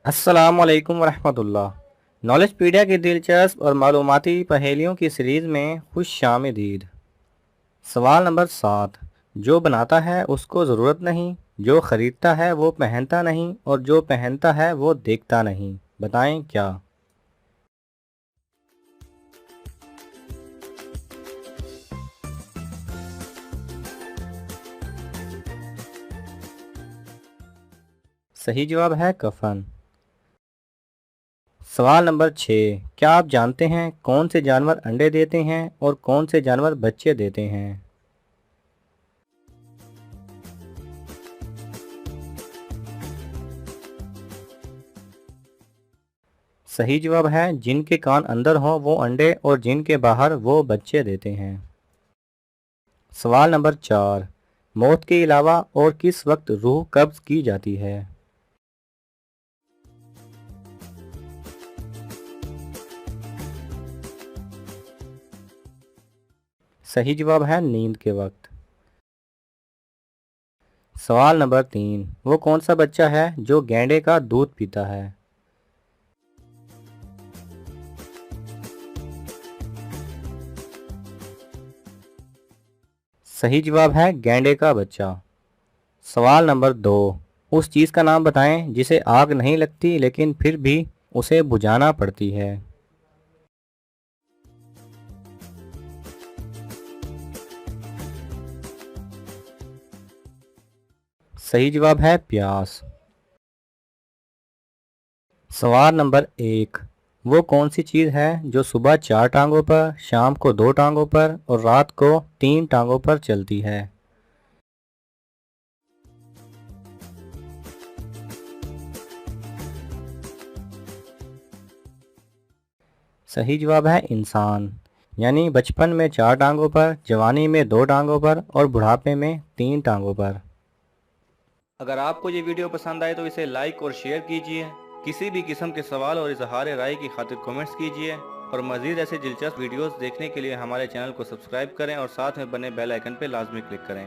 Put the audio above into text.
अस्सलामुअलैकुम वरहमतुल्लाह। नॉलेजपीडिया की दिलचस्प और मालूमाती पहेलियों की सीरीज़ में खुश आमदीद। सवाल नंबर 7। जो बनाता है उसको ज़रूरत नहीं, जो ख़रीदता है वो पहनता नहीं और जो पहनता है वो देखता नहीं। बताएं क्या। सही जवाब है कफन। सवाल नंबर 6। क्या आप जानते हैं कौन से जानवर अंडे देते हैं और कौन से जानवर बच्चे देते हैं। सही जवाब है जिनके कान अंदर हों वो अंडे और जिनके बाहर वो बच्चे देते हैं। सवाल नंबर 4। मौत के अलावा और किस वक्त रूह कब्ज की जाती है। सही जवाब है नींद के वक्त। सवाल नंबर 3। वो कौन सा बच्चा है जो गैंडे का दूध पीता है। सही जवाब है गैंडे का बच्चा। सवाल नंबर 2। उस चीज़ का नाम बताएं जिसे आग नहीं लगती लेकिन फिर भी उसे बुझाना पड़ती है। सही जवाब है प्यास। सवाल नंबर 1। वो कौन सी चीज़ है जो सुबह 4 टांगों पर, शाम को 2 टांगों पर और रात को 3 टांगों पर चलती है। सही जवाब है इंसान। यानी बचपन में 4 टांगों पर, जवानी में 2 टांगों पर और बुढ़ापे में 3 टांगों पर। अगर आपको ये वीडियो पसंद आए तो इसे लाइक और शेयर कीजिए। किसी भी किस्म के सवाल और इजहार राय की खातिर कमेंट्स कीजिए और मज़ीद ऐसे दिलचस्प वीडियोस देखने के लिए हमारे चैनल को सब्सक्राइब करें और साथ में बने बेल आइकन पर लाजमी क्लिक करें।